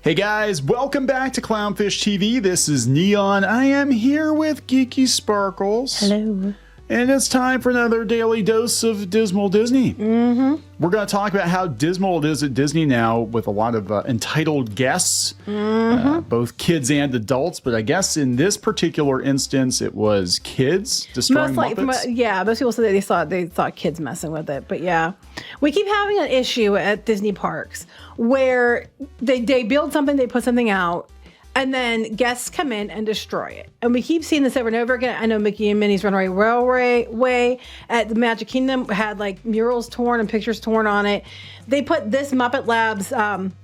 Hey guys, welcome back to Clownfish TV. This is Neon. I am here with Geeky Sparkles. Hello. And it's time for another daily dose of Dismal Disney. We're going to talk about how dismal it is at Disney now with a lot of entitled guests, both kids and adults. But I guess in this particular instance, it was kids destroying Muppets. Most people said they thought kids messing with it. But yeah, we keep having an issue at Disney parks where they build something, they put something out, and then guests come in and destroy it. And we keep seeing this over and over again. I know Mickey and Minnie's Runaway Railway at the Magic Kingdom had like murals torn and pictures torn on it. They put this Muppet Labs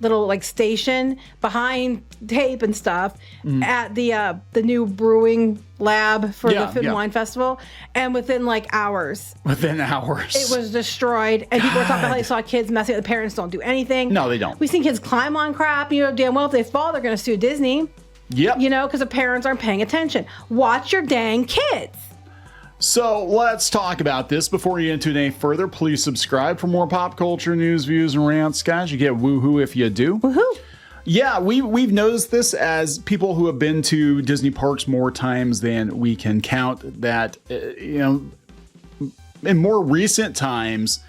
little like station behind tape and stuff at the new brewing lab for the Food and Wine Festival. And within like hours. It was destroyed. And people were talking about how they saw kids messing with the parents don't do anything. No, they don't. We've seen kids climb on crap. You know damn well if they fall, they're going to sue Disney. Yep. You know, because the parents aren't paying attention. Watch your dang kids. So let's talk about this. Before you get into it any further, please subscribe for more pop culture news, views, and rants. Guys, you get woohoo if you do. Woohoo. Yeah, we've noticed this as people who have been to Disney parks more times than we can count, that, in more recent times,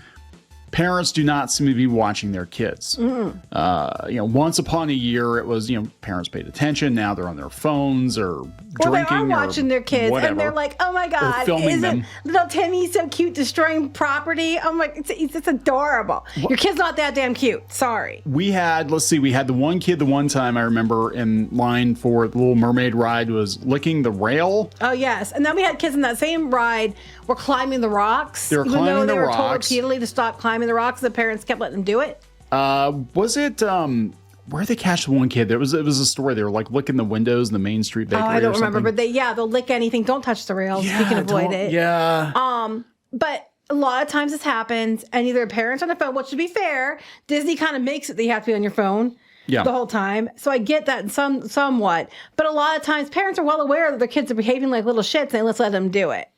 parents do not seem to be watching their kids. Once upon a year, it was, parents paid attention. Now they're on their phones or drinking. Or they are watching their kids, whatever. And they're like, oh my God, filming them. Little Timmy so cute destroying property? I'm like, it's adorable. Your kid's not that damn cute. Sorry. We had the one kid the one time I remember in line for the Little Mermaid ride was licking the rail. Oh, yes. And then we had kids in that same ride were climbing the rocks. They were climbing the rocks. Even though they were told repeatedly to stop climbing the rocks, the parents kept letting them do it. Was it where they catch the one kid? It was a story. They were like licking the windows in the Main Street Bakery. Oh, I don't remember, but they'll lick anything. Don't touch the rails. You can avoid it. Yeah. But a lot of times this happens, and either parents on the phone, which to be fair, Disney kind of makes it that you have to be on your phone. The whole time. So I get that somewhat. But a lot of times parents are well aware that their kids are behaving like little shits and let's let them do it.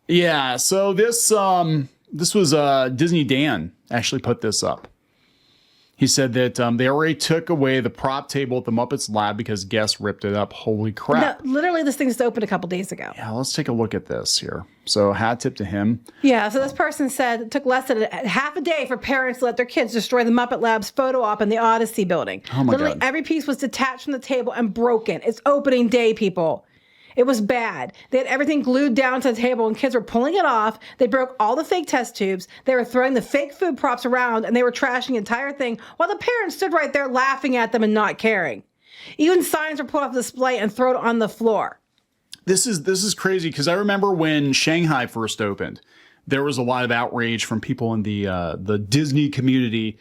Yeah. So this was Disney Dan actually put this up. He said that they already took away the prop table at the Muppets lab because guests ripped it up. Holy crap. No, literally this thing just opened a couple days ago. Yeah, let's take a look at this here. So hat tip to him. Yeah, so this person said it took less than half a day for parents to let their kids destroy the Muppet Labs photo op in the Odyssey building. Oh my literally God. Every piece was detached from the table and broken. It's opening day, people. It was bad. They had everything glued down to the table and kids were pulling it off. They broke all the fake test tubes. They were throwing the fake food props around and they were trashing the entire thing while the parents stood right there laughing at them and not caring. Even signs were pulled off the display and thrown on the floor. This is crazy because I remember when Shanghai first opened, there was a lot of outrage from people in the Disney community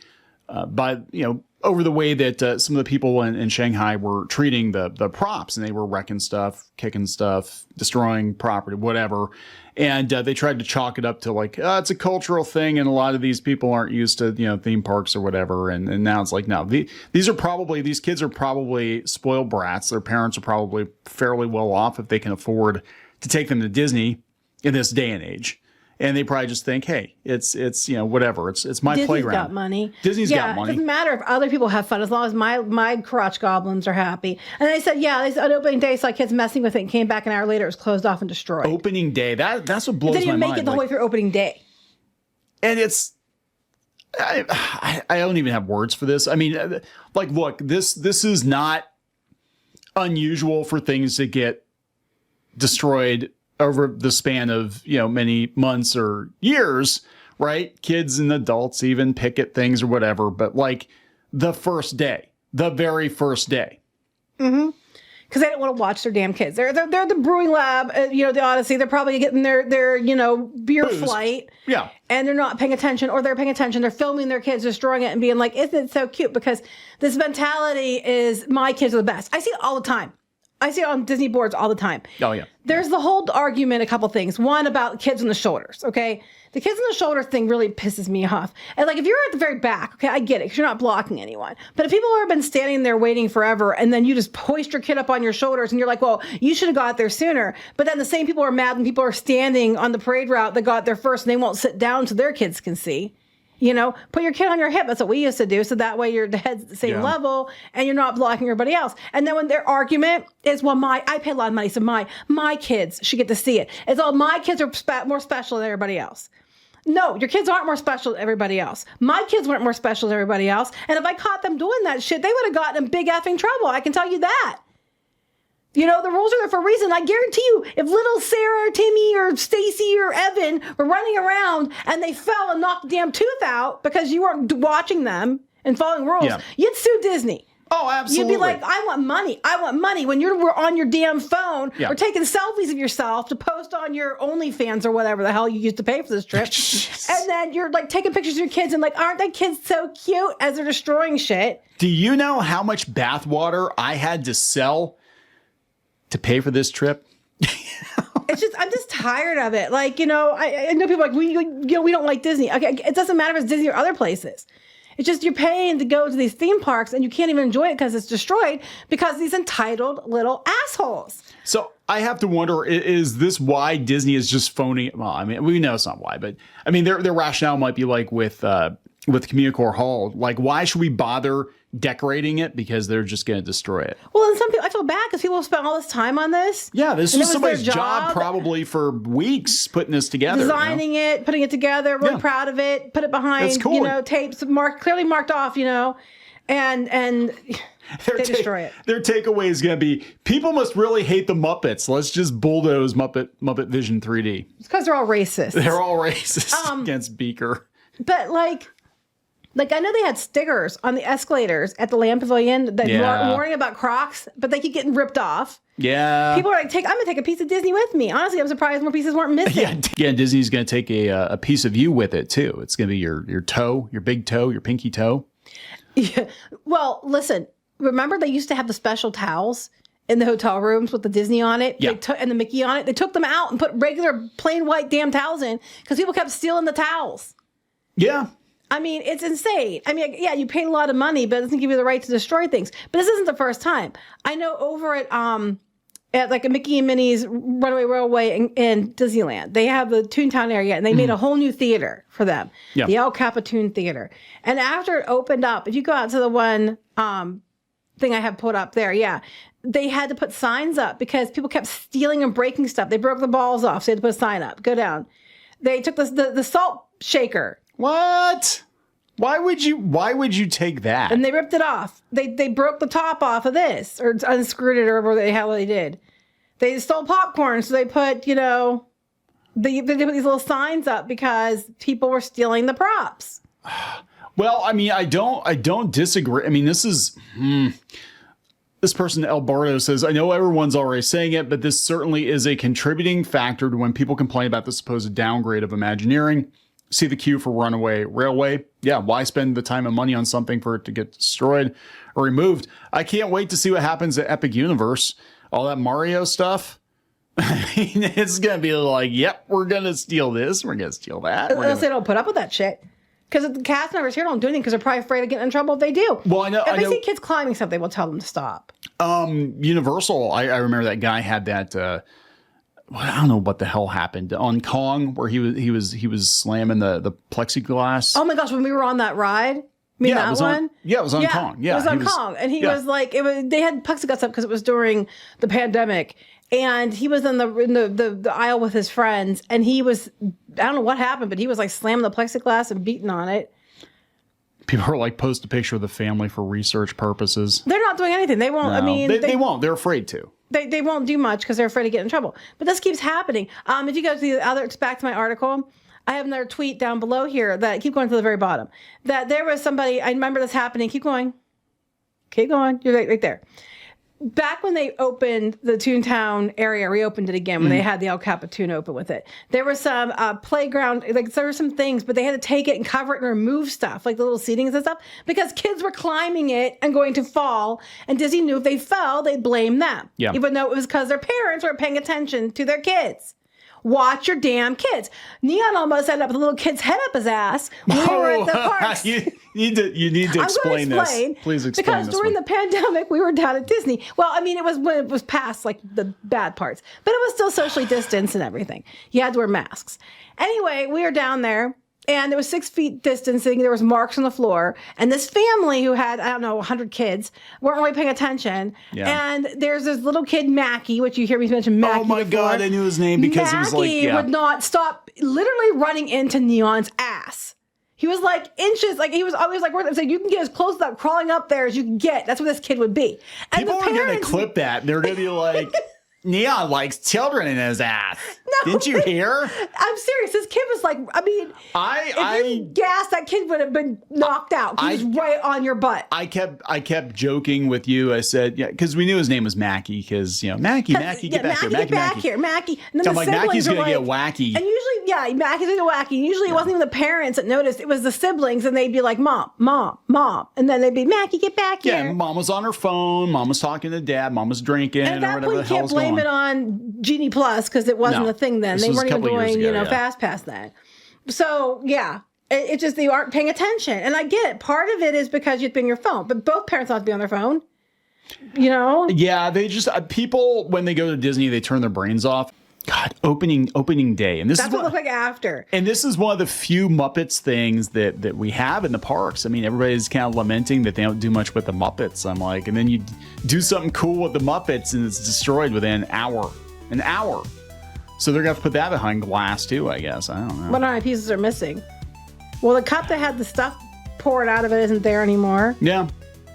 over the way that some of the people in Shanghai were treating the props, and they were wrecking stuff, kicking stuff, destroying property, whatever. And they tried to chalk it up to like, it's a cultural thing, and a lot of these people aren't used to theme parks or whatever. And now it's like, no, these kids are probably spoiled brats. Their parents are probably fairly well off if they can afford to take them to Disney in this day and age. And they probably just think, hey, it's whatever. It's my Disney's playground. Got money. Disney's got money. It doesn't matter if other people have fun as long as my crotch goblins are happy. And they said, they said on opening day, saw kids messing with it and came back an hour later, it was closed off and destroyed. Opening day, that's what blows my mind. They didn't make it the whole way through opening day. And it's, I don't even have words for this. I mean, like, look, this is not unusual for things to get destroyed over the span of, many months or years, right? Kids and adults even picket things or whatever. But like the very first day. Mm-hmm. Because they don't want to watch their damn kids. They're the brewing lab, the Odyssey. They're probably getting their beer Booze. Flight. Yeah. And they're not paying attention, or they're paying attention. They're filming their kids destroying it and being like, isn't it so cute? Because this mentality is my kids are the best. I see it all the time. I see it on Disney boards all the time. Oh, yeah. There's the whole argument, a couple things. One about kids on the shoulders, okay? The kids on the shoulders thing really pisses me off. And like, if you're at the very back, okay, I get it, because you're not blocking anyone. But if people have been standing there waiting forever, and then you just hoist your kid up on your shoulders, and you're like, well, you should have got there sooner. But then the same people are mad when people are standing on the parade route that got there first, and they won't sit down so their kids can see. You know, put your kid on your hip. That's what we used to do. So that way the head's at the same level and you're not blocking everybody else. And then when their argument is, well, I pay a lot of money, so my kids should get to see it. It's all my kids are more special than everybody else. No, your kids aren't more special than everybody else. My kids weren't more special than everybody else. And if I caught them doing that shit, they would have gotten in big effing trouble. I can tell you that. You know, the rules are there for a reason. I guarantee you, if little Sarah or Timmy or Stacy or Evan were running around and they fell and knocked the damn tooth out because you weren't watching them and following rules, you'd sue Disney. Oh, absolutely. You'd be like, I want money. I want money. When you're on your damn phone or taking selfies of yourself to post on your OnlyFans or whatever the hell you used to pay for this trip. And then you're like taking pictures of your kids and like, aren't they kids so cute as they're destroying shit? Do you know how much bathwater I had to sell to pay for this trip? I'm just tired of it. Like, you know, I know people are like, we don't like Disney. Okay, it doesn't matter if it's Disney or other places. It's just you're paying to go to these theme parks and you can't even enjoy it because it's destroyed because these entitled little assholes. So I have to wonder, is this why Disney is just phoning? Well, I mean, we know it's not why, but I mean, their rationale might be like with Communicore Hall. Like, why should we bother decorating it? Because they're just going to destroy it. Well, and some people, I feel bad because people spent all this time on this. Yeah, this was somebody's job probably for weeks putting this together. Designing it, putting it together, really proud of it, put it behind, cool. you know, tapes, clearly marked off, you know, and they destroy it. Their takeaway is going to be, people must really hate the Muppets. Let's just bulldoze Muppet Vision 3D. It's because they're all racist. They're all racist against Beaker. But like I know they had stickers on the escalators at the Land Pavilion that warning about Crocs, but they keep getting ripped off. Yeah. People are like, I'm going to take a piece of Disney with me. Honestly, I'm surprised more pieces weren't missing. Yeah, Disney's going to take a piece of you with it, too. It's going to be your toe, your big toe, your pinky toe. Yeah. Well, listen, remember they used to have the special towels in the hotel rooms with the Disney on it and the Mickey on it? They took them out and put regular plain white damn towels in because people kept stealing the towels. Yeah. I mean, it's insane. I mean, yeah, you paid a lot of money, but it doesn't give you the right to destroy things. But this isn't the first time. I know over at like a Mickey and Minnie's Runaway Railway in Disneyland, they have the Toontown area, and they made a whole new theater for them, the El Capitan Theater. And after it opened up, if you go out to the one thing I have put up there, they had to put signs up because people kept stealing and breaking stuff. They broke the balls off, so they had to put a sign up. Go down. They took the salt shaker. What? Why would you take that? And they ripped it off. They broke the top off of this or unscrewed it or whatever the hell they did. They stole popcorn, so they put, you know, they put these little signs up because people were stealing the props. Well, I mean, I don't disagree. I mean, this is this person, Alberto, says, I know everyone's already saying it, but this certainly is a contributing factor to when people complain about the supposed downgrade of Imagineering. See the queue for Runaway Railway. Yeah, why spend the time and money on something for it to get destroyed or removed? I can't wait to see what happens at Epic Universe. All that Mario stuff. I mean, it's going to be like, yep, we're going to steal this. We're going to steal that. Unless they don't put up with that shit. Because the cast members here don't do anything because they're probably afraid of getting in trouble if they do. Well, I know. If they see kids climbing something, we'll tell them to stop. Universal, I remember that guy had that... I don't know what the hell happened on Kong, where he was slamming the plexiglass. Oh my gosh, when we were on that ride, it was on Kong. Yeah, it was on Kong, and he was like, they had plexiglass up because it was during the pandemic, and he was in the aisle with his friends, and he was, I don't know what happened, but he was like slamming the plexiglass and beating on it. People are like, post a picture of the family for research purposes. They're not doing anything. They won't. No, I mean, they won't. They're afraid to. They won't do much because they're afraid to get in trouble. But this keeps happening. If you go to the other, back to my article, I have another tweet down below here that, keep going to the very bottom, that there was somebody, I remember this happening. Keep going. You're right there. Back when they opened the Toontown area, reopened it again, when they had the El Capitan open with it, there was some playground, like there were some things, but they had to take it and cover it and remove stuff, like the little seatings and stuff, because kids were climbing it and going to fall, and Disney knew if they fell, they'd blame them, even though it was because their parents weren't paying attention to their kids. Watch your damn kids. Neon almost ended up with a little kid's head up his ass when we were at the parks. You need to explain this. Please explain because this. During the pandemic, we were down at Disney. Well, I mean, it was when it was past like the bad parts, but it was still socially distanced and everything. You had to wear masks. Anyway, we were down there, And there was 6 feet distancing. There was marks on the floor. And this family who had, I don't know, 100 kids weren't really paying attention. Yeah. And there's this little kid, Mackie, which you hear me mention Mackie Oh my before. God, I knew his name because it was like, Mackie would not stop literally running into Neon's ass. He was like inches, like he was always like, you can get as close to that crawling up there as you can get. That's what this kid would be. And people are going to clip that. They're going to be like, Neon likes children in his ass. No, didn't you hear? I'm serious. This kid was like, I mean, if you gassed, that kid would have been knocked out. He was right on your butt. I kept joking with you. I said, yeah, because we knew his name was Mackie, because, you know, Mackie, get back here, Mackie, get back here, Mackie. And then I'm like, Mackie's going to get wacky. And usually, yeah, Mackie's going to get wacky. And usually it wasn't even the parents that noticed. It was the siblings, and they'd be like, Mom, Mom, Mom. And then they'd be, Mackie, get back here. Yeah, Mom was on her phone. Mom was talking to Dad. Mom was drinking, and at that or whatever point, the you hell can't was going on. blame it on Genie Plus, because it wasn't a thing then. This They was weren't a even couple years doing, ago, Fast Pass then. So, yeah. It's just they aren't paying attention. And I get it. Part of it is because you have to be on your phone. But both parents ought to be on their phone. You know? Yeah, they just... people, when they go to Disney, they turn their brains off. God, opening day. And this That's is what it looks like after. And this is one of the few Muppets things that we have in the parks. I mean, everybody's kind of lamenting that they don't do much with the Muppets. I'm like, and then you do something cool with the Muppets and it's destroyed within an hour. An hour. So they're going to have to put that behind glass too, I guess. I don't know. What other pieces are missing? Well, the cup that had the stuff poured out of it isn't there anymore. Yeah.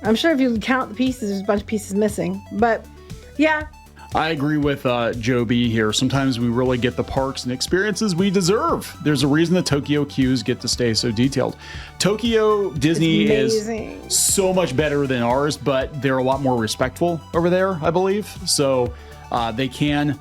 I'm sure if you count the pieces, there's a bunch of pieces missing. But, yeah. I agree with Joe B here. Sometimes we really get the parks and experiences we deserve. There's a reason the Tokyo queues get to stay so detailed. Tokyo Disney is so much better than ours, but they're a lot more respectful over there, I believe. So they can,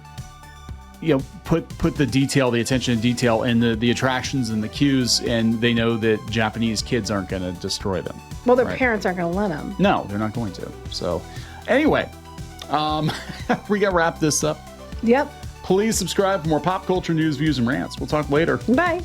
you know, put the detail, the attention to detail in the attractions and the queues, and they know that Japanese kids aren't going to destroy them. Well, their parents aren't going to let them. No, they're not going to. So anyway, we got to wrap this up. Yep. Please subscribe for more pop culture news, views, and rants. We'll talk later. Bye.